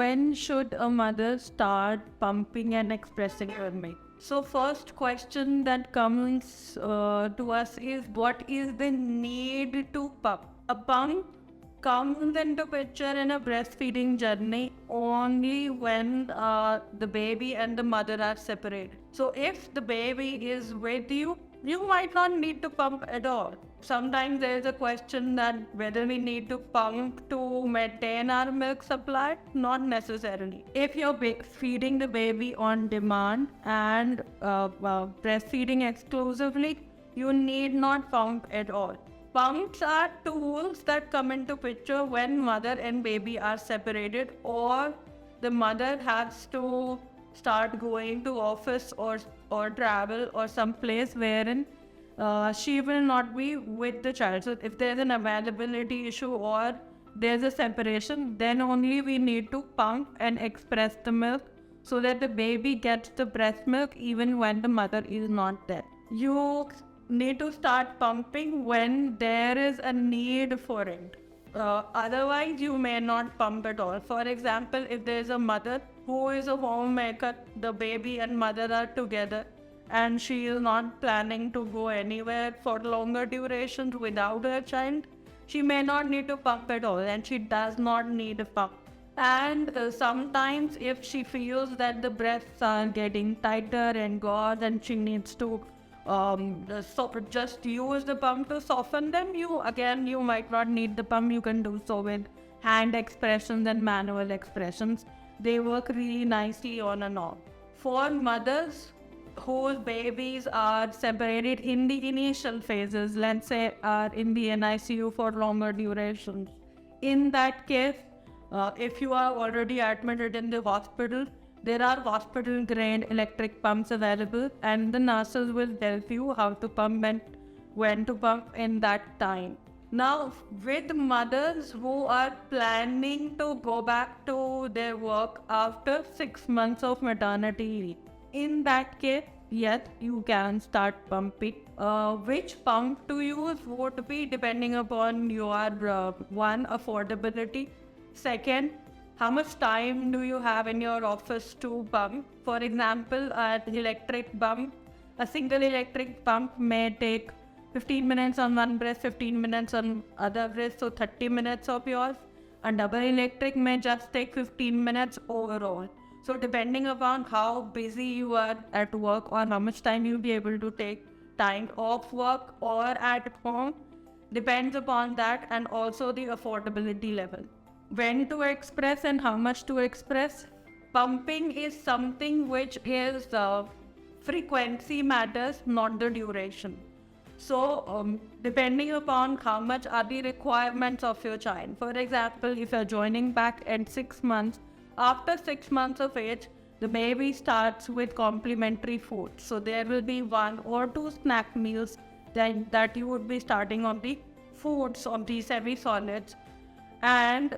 when should a mother start pumping and expressing her milk? So first question that comes to us is, what is the need to pump? A pump comes into picture in a breastfeeding journey only when the baby and the mother are separated. So if the baby is with you, you might not need to pump at all. Sometimes there is a question that whether we need to pump to maintain our milk supply. Not necessarily. If you're feeding the baby on demand and breastfeeding exclusively, you need not pump at all. Pumps are tools that come into picture when mother and baby are separated, or the mother has to start going to office or travel or some place wherein she will not be with the child. So if there's an availability issue or there's a separation, then only we need to pump and express the milk so that the baby gets the breast milk even when the mother is not there. You need to start pumping when there is a need for it. Otherwise, you may not pump at all. For example, if there is a mother who is a homemaker, the baby and mother are together, and she is not planning to go anywhere for longer durations without her child, she may not need to pump at all, and she does not need a pump. And sometimes if she feels that the breasts are getting tighter and gauze and she needs to just use the pump to soften them, you might not need the pump. You can do so with hand expressions and manual expressions. They work really nicely on and off. For mothers whose babies are separated in the initial phases, let's say are in the NICU for longer durations, in that case, if you are already admitted in the hospital, there are hospital grade electric pumps available, and the nurses will help you how to pump and when to pump in that time. Now, with mothers who are planning to go back to their work after 6 months of maternity leave, in that case, yes, you can start pumping. Which pump to use would be depending upon your one, affordability. Second, how much time do you have in your office to pump? For example, an electric pump, a single electric pump may take 15 minutes on one breast, 15 minutes on other breast, so 30 minutes of yours. A double electric may just take 15 minutes overall. So depending upon how busy you are at work or how much time you'll be able to take time off work or at home, depends upon that, and also the affordability level. When to express and how much to express. Pumping is something which is frequency matters, not the duration. So depending upon how much are the requirements of your child. For example, if you're joining back at 6 months, after 6 months of age, the baby starts with complementary food. So there will be 1 or 2 snack meals that you would be starting on the foods, on the semi-solids. And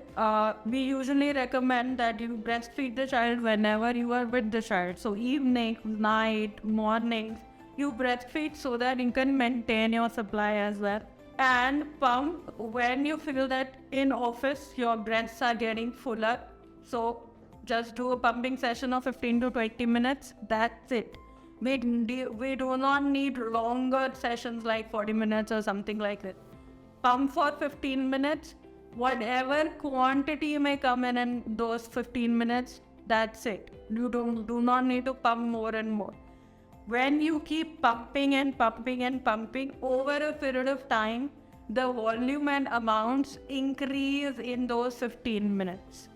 we usually recommend that you breastfeed the child whenever you are with the child. So evening, night, mornings, you breastfeed so that you can maintain your supply as well. And pump when you feel that in office your breasts are getting fuller. So just do a pumping session of 15 to 20 minutes. That's it. We do not need longer sessions like 40 minutes or something like that. Pump for 15 minutes. Whatever quantity may come in those 15 minutes, that's it. You do not need to pump more and more. When you keep pumping and pumping and pumping over a period of time, the volume and amounts increase in those 15 minutes.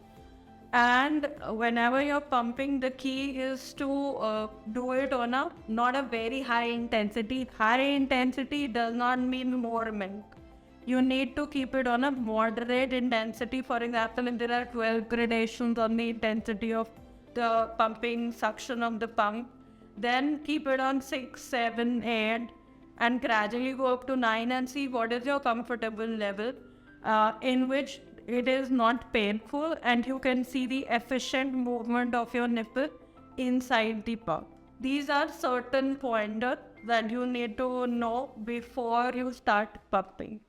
And whenever you're pumping, the key is to do it on not a very high intensity. High intensity does not mean more milk. You need to keep it on a moderate intensity. For example, if there are 12 gradations on the intensity of the pumping suction of the pump, then keep it on 6, 7, 8 and gradually go up to 9 and see what is your comfortable level in which it is not painful and you can see the efficient movement of your nipple inside the pump. These are certain pointers that you need to know before you start pumping.